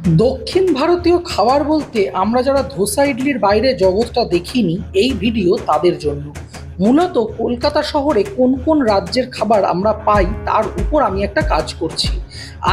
দক্ষিণ ভারতীয় খাবার বলতে আমরা যারা ধোসা ইডলির বাইরে জগৎটা দেখিনি, এই ভিডিও তাদের জন্য। মূলত কলকাতা শহরে কোন কোন রাজ্যের খাবার আমরা পাই তার উপর আমি একটা কাজ করছি।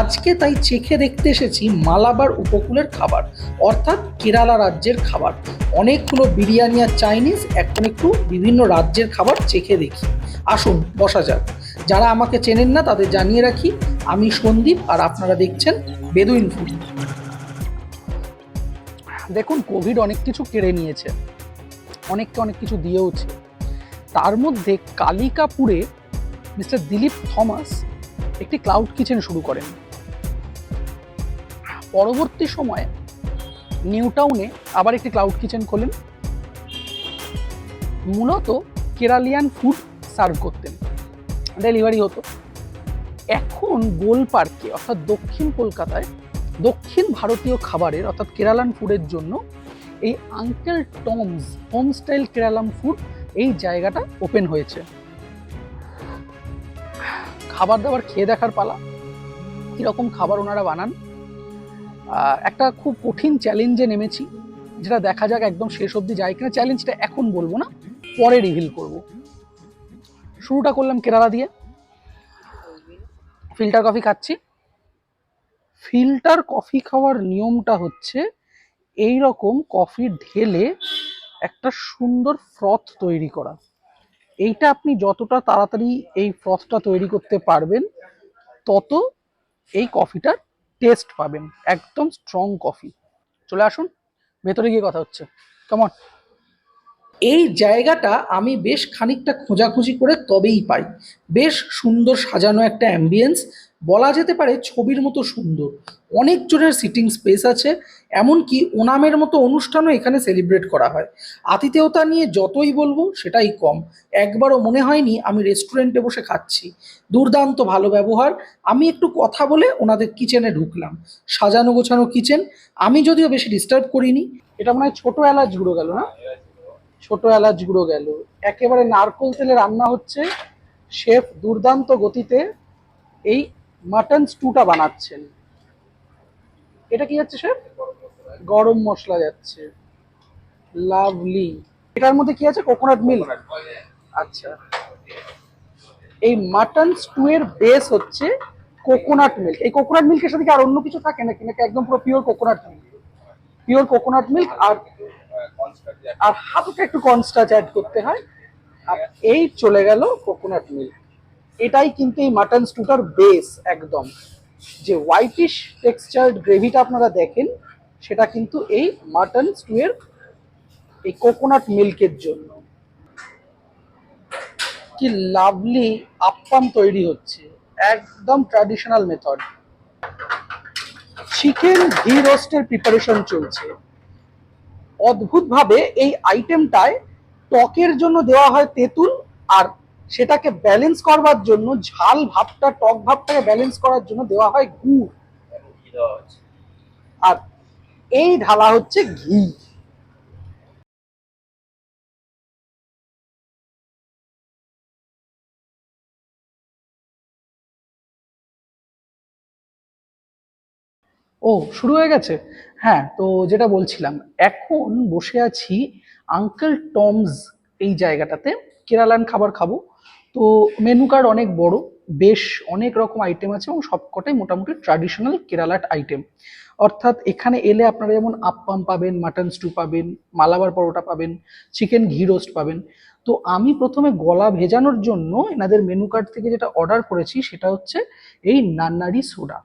আজকে তাই চেখে দেখতে এসেছি মালাবার উপকূলের খাবার, অর্থাৎ কেরালা রাজ্যের খাবার। অনেকগুলো বিরিয়ানি আর চাইনিজ, এখন একটু বিভিন্ন রাজ্যের খাবার চেখে দেখি। আসুন বসা যাক। যারা আমাকে চেনেন না তাদের জানিয়ে রাখি, আমি সন্দীপ আর আপনারা দেখছেন বেদুইন ফুড। দেখুন, কোভিড অনেক কিছু কেড়ে নিয়েছে, অনেককে অনেক কিছু দিয়েওছে। তার মধ্যে কালিকাপুরে মিস্টার দিলীপ থমাস একটি ক্লাউড কিচেন শুরু করেন। পরবর্তী সময়ে নিউ টাউনে আবার একটি ক্লাউড কিচেন খোলেন। মূলত কেরালিয়ান ফুড সার্ভ করতেন, ডেলিভারি হতো। এখন গোল পার্কে অর্থাৎ দক্ষিণ কলকাতায় দক্ষিণ ভারতীয় খাবারের অর্থাৎ কেরালান ফুডের জন্য এই uncle Tom's home style Keralan food এই জায়গাটা ওপেন হয়েছে। খাবার দাবার খেয়ে দেখার পালা, কীরকম খাবার ওনারা বানান। একটা খুব কঠিন চ্যালেঞ্জে নেমেছি, যেটা দেখা যাক একদম শেষ অবধি যায় কিনা। চ্যালেঞ্জটা এখন বলবো না, পরে রিভিল করব। শুরুটা করলাম কেরালা দিয়ে। ফিল্টার কফি খাচ্ছি। ফিল্টার কফি খাওয়ার নিয়মটা হচ্ছে এই রকম কফি ঢেলে একটা সুন্দর ফ্রথ তৈরি করা। এইটা আপনি যতটা তাড়াতাড়ি এই ফ্রথটা তৈরি করতে পারবেন, তত এই কফিটার টেস্ট পাবেন। একদম স্ট্রং কফি। চলে আসুন, ভেতরে গিয়ে কথা হচ্ছে। কেমন? এই জায়গাটা আমি বেশ খানিকটা খোঁজাখুঁজি করে তবেই পাই। বেশ সুন্দর সাজানো একটা অ্যাম্বিয়েন্স, বলা যেতে পারে ছবির মতো সুন্দর। অনেক জনের সিটিং স্পেস আছে, এমনকি ওনামের মতো অনুষ্ঠানও এখানে সেলিব্রেট করা হয়। আতিথেয়তা নিয়ে যতই বলবো সেটাই কম। একবারও মনে হয়নি আমি রেস্টুরেন্টে বসে খাচ্ছি। দুর্দান্ত ভালো ব্যবহার। আমি একটু কথা বলে ওনাদের কিচেনে ঢুকলাম। সাজানো গোছানো কিচেন। আমি যদিও বেশি ডিস্টার্ব করিনি। এটা মনে হয় ছোটো এলাচ গুঁড়ো গেল না? ছোট এলাচ গুঁড়ো গেল। একেবারে নারকোল তেলে রান্না হচ্ছে। শেফ দুর্দান্ত গতিতে এই মাটন স্টুটা বানাচ্ছেন। এটা কি যাচ্ছে শেফ? গরম মশলা যাচ্ছে। লাভলি। এটার মধ্যে কি আছে? Coconut milk. আচ্ছা, এই মাটন স্টু এর বেস হচ্ছে কোকোনাট মিল্ক। এই কোকোনাট মিল্কের সাথে কি আর অন্য কিছু থাকে নাকি, নাকি একদম পুরো pure coconut milk? Pure coconut milk. আর আর হালকা একটু কর্নস্টার্চ অ্যাড করতে হয়। আর এই চলে গেল কোকোনাট মিল্ক। এটাই কিন্তু এই মাটন স্টুটার বেস। একদম যে হোয়াইটিশ টেক্সচার্ড গ্রেভিটা আপনারা দেখেন, সেটা কিন্তু এই মাটন স্টু এর এই কোকোনাট মিল্কের জন্য। কি লাভলি আপ্পাম তৈরি হচ্ছে, একদম ট্র্যাডিশনাল মেথড। চিকেন ঘি রোস্টের প্রিপারেশন চলছে। অদ্ভুতভাবে এই আইটেমটায় টকের জন্য দেওয়া হয় তেঁতুল, আর সেটাকে ব্যালেন্স করবার জন্য, ঝাল ভাবটা টক ভাবটাকে ব্যালেন্স করার জন্য দেওয়া হয় গুড়, আর এই ঢালা হচ্ছে ঘি। ও, শুরু হয়ে গেছে। হ্যাঁ, তো যেটা বলছিলাম, এখন বসে আছি আঙ্কেল টমস এই জায়গাটাতে। কেরালান খাবার খাবো। তো মেনু কার্ড অনেক বড়, বেশ অনেক রকম আইটেম আছে এবং সবকটাই মোটামুটি ট্র্যাডিশনাল কেরালাট আইটেম। অর্থাৎ এখানে এলে আপনারা যেমন আপ্পাম পাবেন, মাটন স্টু পাবেন, মালাবার পরোটা পাবেন, চিকেন ঘি রোস্ট পাবেন। তো আমি প্রথমে গলা ভেজানোর জন্য এনাদের মেনু কার্ড থেকে যেটা অর্ডার করেছি সেটা হচ্ছে এই নান্নারি সোডা।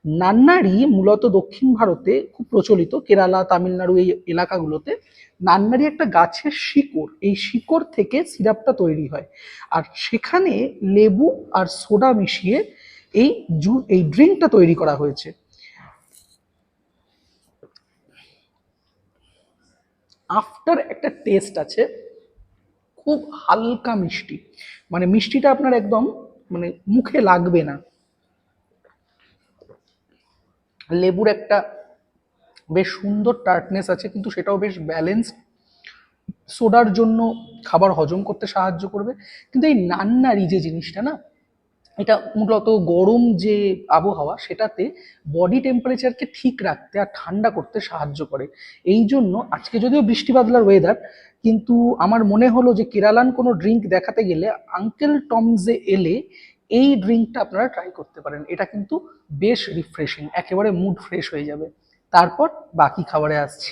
নান্নারি মূলত দক্ষিণ ভারতে খুব প্রচলিত, কেরালা তামিলনাড়ু এই এলাকাগুলোতে। নান্নারি একটা গাছের শিকড়, এই শিকড় থেকে সিরাপটা তৈরি হয়, আর সেখানে লেবু আর সোডা মিশিয়ে এই এই ড্রিঙ্কটা তৈরি করা হয়েছে। আফটার একটা টেস্ট আছে, খুব হালকা মিষ্টি। মানে মিষ্টিটা আপনার একদম মানে মুখে লাগবে না। লেবুর একটা বেশ সুন্দর টার্টনেস আছে, কিন্তু সেটাও বেশ ব্যালেন্সড। সোডার জন্য খাবার হজম করতে সাহায্য করবে। কিন্তু এই নান্নারি যে জিনিসটা না, এটা মূলত গরম যে আবহাওয়া সেটাতে বডি টেম্পারেচারকে ঠিক রাখতে আর ঠান্ডা করতে সাহায্য করে। এই জন্য আজকে যদিও বৃষ্টি বাদলার ওয়েদার, কিন্তু আমার মনে হলো যে কেরালান কোনো ড্রিঙ্ক দেখাতে গেলে আঙ্কেল টমসে এলে এই ড্রিঙ্কটা আপনারা ট্রাই করতে পারেন। এটা কিন্তু বেশ রিফ্রেশিং, একেবারে মুড ফ্রেশ হয়ে যাবে। তারপর বাকি খাবারে আসছি।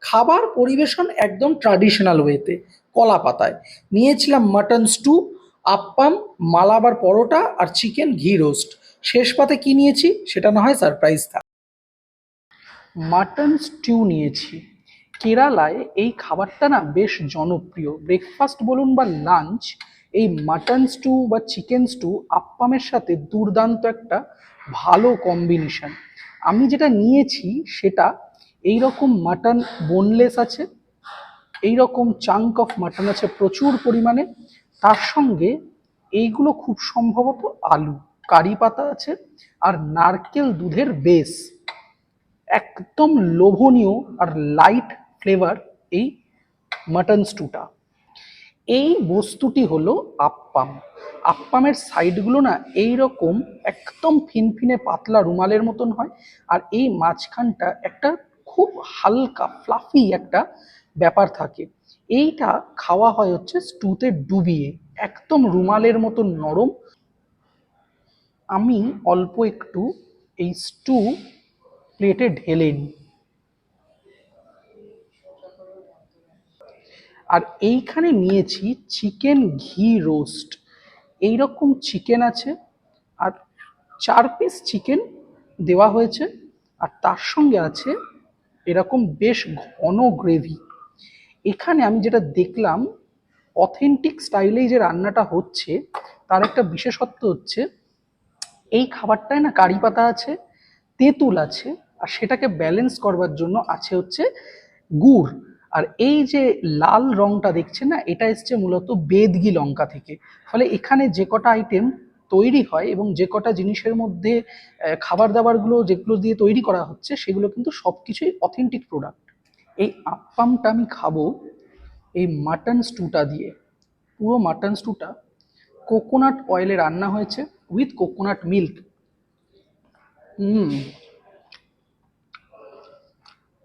খাবার পরিবেশন একদম ট্র্যাডিশনাল ওয়েতে, কলা পাতায়। নিয়েছিলাম মাটন স্টু, আপ্পাম, মালাবার পরোটা আর চিকেন ঘি রোস্ট। শেষ পাতে কি নিয়েছি সেটা না হয় সারপ্রাইজ থাক। মাটন স্টিউ নিয়েছি। কেরালায় এই খাবারটা না বেশ জনপ্রিয়, ব্রেকফাস্ট বলুন বা লাঞ্চ, এই মাটন স্টু বা চিকেন স্টু আপ্পামের সাথে দুর্দান্ত একটা ভালো কম্বিনেশন। আমি যেটা নিয়েছি সেটা এই রকম মাটন বোনলেস আছে, এই রকম চাঙ্ক অফ মাটন আছে প্রচুর পরিমাণে, তার সঙ্গে এইগুলো খুব সম্ভবত আলু, কারি পাতা আছে, আর নারকেল দুধের বেস। একদম লোভনীয় আর লাইট ফ্লেভার এই মাটন স্টুটা। এই বস্তুটি হলো আপ্পাম। আপ্পামের সাইডগুলো না এই রকম একদম ফিনফিনে পাতলা রুমালের মতন হয়, আর এই মাঝখানটা একটা খুব হালকা ফ্লাফি একটা ব্যাপার থাকে। এইটা খাওয়া হয় হচ্ছে স্টুতে ডুবিয়ে, একদম রুমালের মতন নরম। আমি অল্প একটু এই স্টু প্লেটে ঢেলে নিই। আর এইখানে নিয়েছি চিকেন ঘি রোস্ট। এইরকম চিকেন আছে, আর 4 পিস চিকেন দেওয়া হয়েছে, আর তার সঙ্গে আছে এরকম বেশ ঘন গ্রেভি। এখানে আমি যেটা দেখলাম, অথেন্টিক স্টাইলেই যে রান্নাটা হচ্ছে তার একটা বিশেষত্ব হচ্ছে এই খাবারটায় না কারি পাতা আছে, তেঁতুল আছে, আর সেটাকে ব্যালেন্স করবার জন্য আছে হচ্ছে গুড়। আর এই যে লাল রংটা দেখছেন না, এটা এসছে মূলত বেদগি লঙ্কা থেকে। ফলে এখানে যে কটা আইটেম তৈরি হয় এবং যে কটা জিনিসের মধ্যে খাবার দাবারগুলো যেগুলো দিয়ে তৈরি করা হচ্ছে সেগুলো কিন্তু সবকিছুই অথেন্টিক প্রোডাক্ট। এই আপ্পামটা আমি খাবো এই মাটন স্টুটা দিয়ে। পুরো মাটন স্টুটা কোকোনাট অয়েলে রান্না হয়েছে উইথ কোকোনাট মিল্ক। হুম,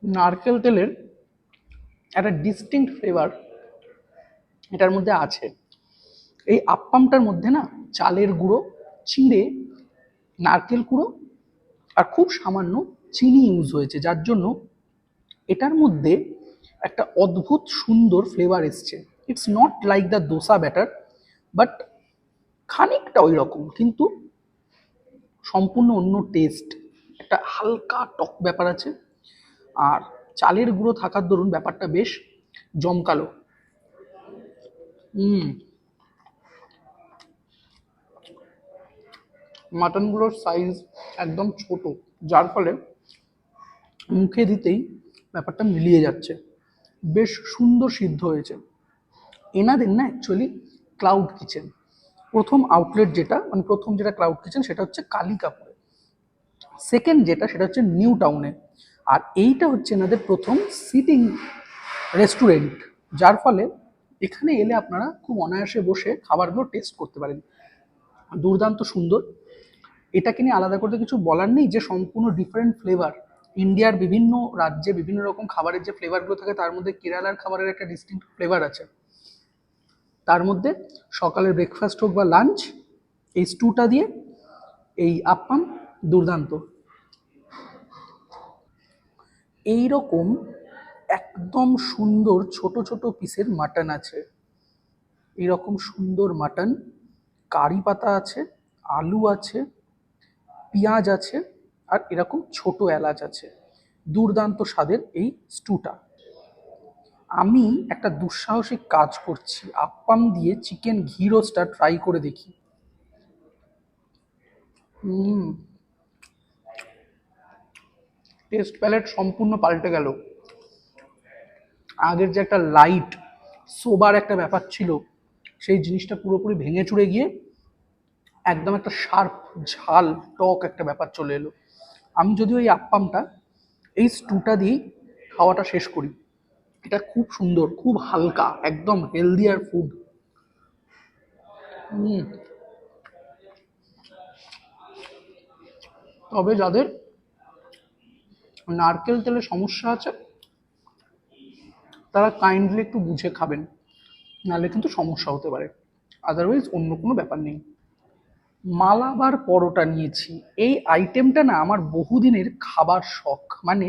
নারকেল তেলের একটা ডিস্টিংক্ট ফ্লেভার এটার মধ্যে আছে। এই আপ্পামটার মধ্যে না চালের গুঁড়ো, চিঁড়ে, নারকেল কুড়ো আর খুব সামান্য চিনি ইউজ হয়েছে, যার জন্য এটার মধ্যে একটা অদ্ভুত সুন্দর ফ্লেভার এসছে। It's not like the dosa batter, but খানিকটা ওই রকম, কিন্তু সম্পূর্ণ অন্য টেস্ট। একটা হালকা টক ব্যাপার আছে, আর চালের গুঁড়ো থাকার দরুন ব্যাপারটা বেশ জমকালো। হুম, মাটনগুলোর সাইজ একদম ছোট, যার ফলে মুখে দিতেই ব্যাপারটা মিলিয়ে যাচ্ছে, বেশ সুন্দর সিদ্ধ হয়েছে। এনাদের না অ্যাকচুয়ালি ক্লাউড কিচেন, প্রথম আউটলেট যেটা মানে প্রথম যেটা ক্লাউড কিচেন সেটা হচ্ছে কালিকাপুরে, সেকেন্ড যেটা সেটা হচ্ছে নিউ টাউনে, আর এইটা হচ্ছে এনাদের প্রথম সিটিং রেস্টুরেন্ট, যার ফলে এখানে এলে আপনারা খুব অনায়াসে বসে খাবারগুলো টেস্ট করতে পারেন। দুর্দান্ত সুন্দর। এটাকে নিয়ে আলাদা করতে কিছু বলার নেই যে সম্পূর্ণ ডিফারেন্ট ফ্লেভার। ইন্ডিয়ার বিভিন্ন রাজ্যে বিভিন্ন রকম খাবারের যে ফ্লেভারগুলো থাকে তার মধ্যে কেরালার খাবারের একটা ডিস্টিংক্ট ফ্লেভার আছে। তার মধ্যে সকালের ব্রেকফাস্ট হোক বা লাঞ্চ, এই স্টুটা দিয়ে এই আপ্পাম দুর্দান্ত। এই রকম একদম সুন্দর ছোট ছোট পিসের মাটন আছে, এইরকম সুন্দর মাটন, কারি পাতা আছে, আলু আছে, পেঁয়াজ আছে, আর এরকম ছোট এলাচ আছে। দুর্দান্ত স্বাদের এই স্টুটা। আমি একটা দুঃসাহসিক কাজ করছি, আপ্পাম দিয়ে চিকেন ঘি রোস্টটা ট্রাই করে দেখি। হুম, টেস্ট প্যালেট সম্পূর্ণ পাল্টে গেল। আগের যে একটা লাইট সোবার একটা ব্যাপার ছিল সেই জিনিসটা পুরোপুরি ভেঙে চুরে গিয়ে একদম একটা শার্প ঝাল টক একটা ব্যাপার চলে এলো। আমি যদিও এই আপ্পামটা এই স্টুটা দিয়েই খাওয়াটা শেষ করি। এটা খুব সুন্দর, খুব হালকা, একদম হেলদি আর ফুড। হুম, তবে যাদের নারকেল তেলে সমস্যা আছে তারা কাইন্ডলি একটু বুঝে খাবেন, নাহলে কিন্তু সমস্যা হতে পারে। আদারওয়াইজ অন্য কোনো ব্যাপার নেই। মালাবার পরোটা নিয়েছি। এই আইটেমটা না আমার বহুদিনের খাবার শখ। মানে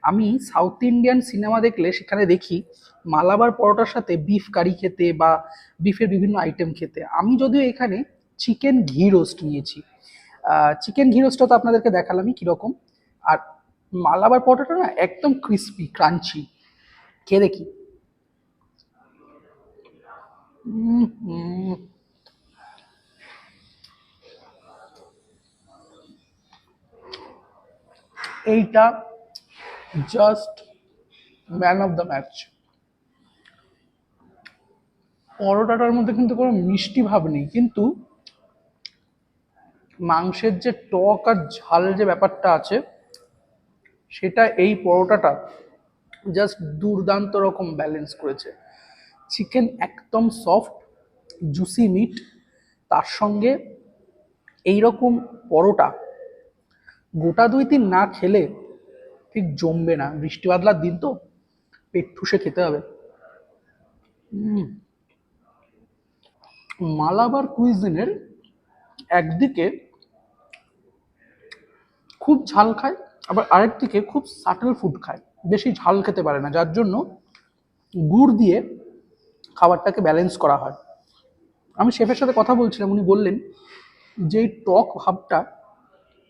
আমি সাউথ ইন্ডিয়ান সিনেমা দেখলে সেখানে দেখি মালাবার পরোটার সাথে বিফ কারি খেতে বা বিফের বিভিন্ন আইটেম খেতে। আমি যদিও এখানে চিকেন ঘি রোস্ট নিয়েছি। চিকেন ঘি রোস্টটা তো আপনাদেরকে দেখালামই কীরকম। আর মালাবার পরোটাটা না একদম ক্রিস্পি ক্রাঞ্চি। খেয়ে দেখি। উম, উম, এইটা just man of the match. পরোটাটার মধ্যে কিন্তু কোনো মিষ্টি ভাব নেই, কিন্তু মাংসের যে টক আর ঝাল যে ব্যাপারটা আছে সেটা এই পরোটাটা জাস্ট দুর্দান্ত রকম ব্যালেন্স করেছে। চিকেন একদম সফট, জুসি মিট, তার সঙ্গে এই রকম পরোটা গোটা 2-3 না খেলে ঠিক জমবে না। বৃষ্টি বাদলার দিন তো, পেট ঠুসে খেতে হবে। মালাবার কুইজিনের একদিকে খুব ঝাল খায়, আবার আরেকদিকে খুব সাটল ফুড খায়, বেশি ঝাল খেতে পারে না, যার জন্য গুড় দিয়ে খাবারটাকে ব্যালেন্স করা হয়। আমি শেফের সাথে কথা বলছিলাম, উনি বললেন যে এই টক ভাবটা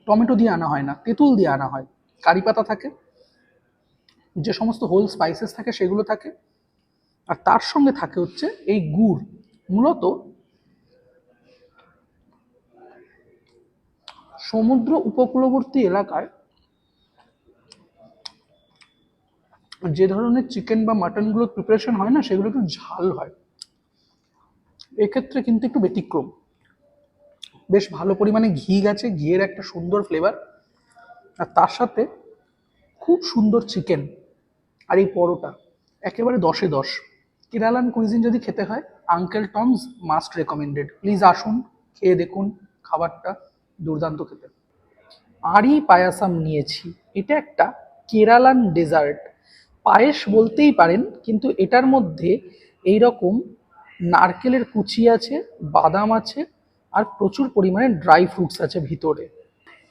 টমেটো দিয়ে আনা হয় না, তেঁতুল দিয়ে আনা হয়। কারি পাতা থাকে, যে সমস্ত হোল স্পাইসেস থাকে সেগুলো থাকে, আর তার সঙ্গে থাকে হচ্ছে এই গুড়। মূলত সমুদ্র উপকূলবর্তী এলাকায় যে ধরনের চিকেন বা মাটনগুলোর প্রিপারেশন হয় না, সেগুলো একটু ঝাল হয়। এক্ষেত্রে কিন্তু একটু ব্যতিক্রম। বেশ ভালো পরিমাণে ঘি গেছে, ঘিয়ের একটা সুন্দর ফ্লেভার, আর তার সাথে খুব সুন্দর চিকেন। আর এই পরোটা একেবারে 10-এ 10। কেরালান কুইজিন যদি খেতে হয়, uncle Tom's must recommended. Please আসুন, খেয়ে দেখুন, খাবারটা দুর্দান্ত খেতে। আরই পায়াসাম নিয়েছি। এটা একটা কেরালান ডেজার্ট, পায়েস বলতেই পারেন, কিন্তু এটার মধ্যে এই রকম নারকেলের কুচি আছে, বাদাম আছে, আর প্রচুর পরিমাণে ড্রাই ফ্রুটস আছে ভিতরে।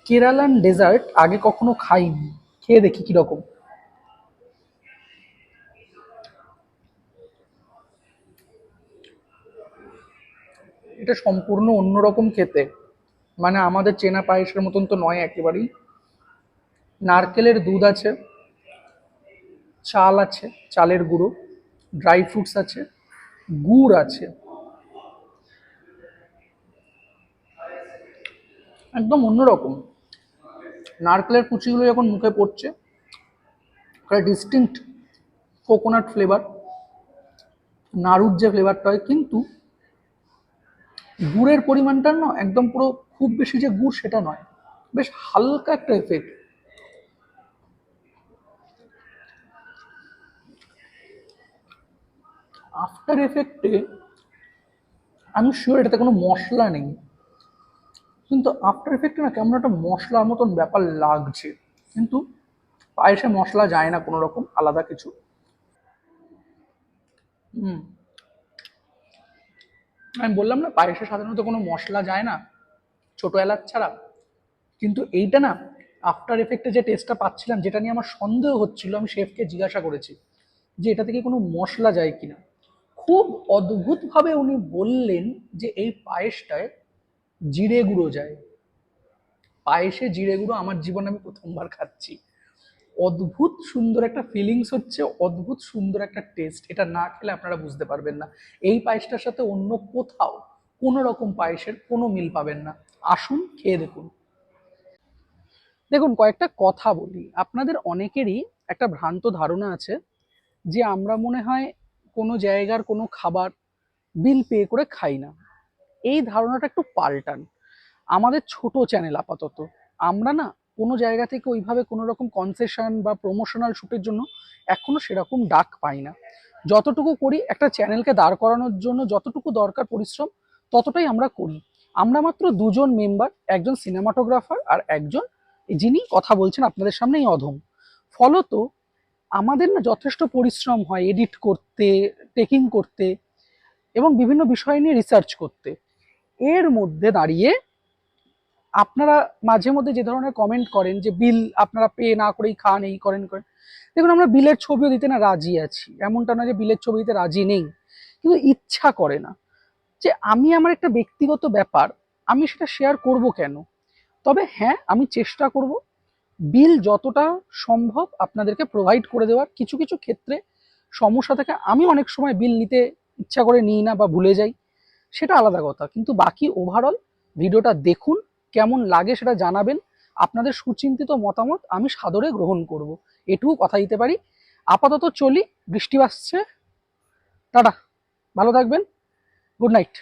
কেরালান ডেজার্ট আগে কখনো খাইনি, খেয়ে দেখি কিরকম। এটা সম্পূর্ণ অন্যরকম খেতে, মানে আমাদের চেনা পায়েসের মতন তো নয় একেবারেই। নারকেলের দুধ আছে, চাল আছে, চালের গুঁড়ো, ড্রাই ফ্রুটস আছে, গুড় আছে, একদম অন্যরকম। নারকেলের কুচিগুলো যখন মুখে পড়ছে, একটা ডিস্টিংক্ট কোকোনাট ফ্লেভার, নাড়ুর যে ফ্লেভারটা হয়, কিন্তু গুড়ের পরিমাণটা না একদম পুরো খুব বেশি যে গুড় সেটা নয়, বেশ হালকা একটা এফেক্ট। আফটার এফেক্টে আমি শিওর এটাতে কোনো মশলা নেই, কিন্তু আফটার এফেক্টে না কেমন একটা মশলার মতন ব্যাপার লাগছে। কিন্তু পায়েসে মশলা যায় না কোনো রকম আলাদা কিছু। হুম, আমি বললাম না পায়েসে সাধারণত কোনো মশলা যায় না, ছোট এলাচ ছাড়া। কিন্তু এইটা না, আফটার এফেক্টে যে টেস্টটা পাচ্ছিলাম, যেটা নিয়ে আমার সন্দেহ হচ্ছিল, আমি শেফকে জিজ্ঞাসা করেছি যে এটা থেকে কোনো মশলা যায় কিনা। খুব অদ্ভুতভাবে উনি বললেন যে এই পায়েসটায় জিরে গুঁড়ো যায়। পায়েসে জিরে গুঁড়ো আমার জীবনে আমি প্রথমবার খাচ্ছি। অদ্ভুত সুন্দর একটা ফিলিংস হচ্ছে, অদ্ভুত সুন্দর একটা টেস্ট। এটা না খেলে আপনারা বুঝতে পারবেন না। এই পায়েসটার সাথে অন্য কোথাও কোনো রকম পায়েসের কোনো মিল পাবেন না। আসুন, খেয়ে দেখুন। দেখুন, কয়েকটা কথা বলি। আপনাদের অনেকেরই একটা ভ্রান্ত ধারণা আছে যে আমরা মনে হয় কোনো জায়গার কোনো খাবার বিল পে করে খাই না। এই ধারণাটা একটু পাল্টান। আমাদের ছোট চ্যানেল আপাতত, আমরা না কোনো জায়গা থেকে ওইভাবে কোনো রকম কনসেশন বা প্রমোশনাল শ্যুটের জন্য এখনো সেরকম ডাক পাই না। যতটুকু করি একটা চ্যানেলকে দাঁড় করানোর জন্য যতটুকু দরকার পরিশ্রম, ততটাই আমরা করি। আমরা মাত্র দুজন মেম্বার, একজন সিনেমাটোগ্রাফার আর একজন যিনি কথা বলছেন আপনাদের সামনে এই অধম। ফলত আমাদের না যথেষ্ট পরিশ্রম হয় এডিট করতে, টেকিং করতে এবং বিভিন্ন বিষয় নিয়ে রিসার্চ করতে। এর মধ্যে দাঁড়িয়ে আপনারা মাঝে মধ্যে যে ধরনের কমেন্ট করেন যে বিল আপনারা পে না করেই খান, এই করেন করেন, দেখুন আমরা বিলের ছবিও দিতে না রাজি আছি, এমনটা না যে বিলের ছবি দিতে রাজি নেই, কিন্তু ইচ্ছা করে না। যে আমি আমার একটা ব্যক্তিগত ব্যাপার, আমি সেটা শেয়ার করব কেন? তবে হ্যাঁ, আমি চেষ্টা করব বিল যতটা সম্ভব আপনাদেরকে প্রোভাইড করে দেওয়ার। কিছু কিছু ক্ষেত্রে সমস্যা থাকে, আমি অনেক সময় বিল নিতে ইচ্ছা করে নিই না বা ভুলে যাই, সেটা আলাদা কথা, কিন্তু বাকি ওভারঅল ভিডিওটা দেখুন, কেমন লাগে সেটা জানাবেন। আপনাদের সুচিন্তিত মতামত আমি সাদরে গ্রহণ করব, এটুকু কথা দিতে পারি। আপাতত চলি, বৃষ্টি আসছে। টাটা, ভালো থাকবেন, গুড নাইট।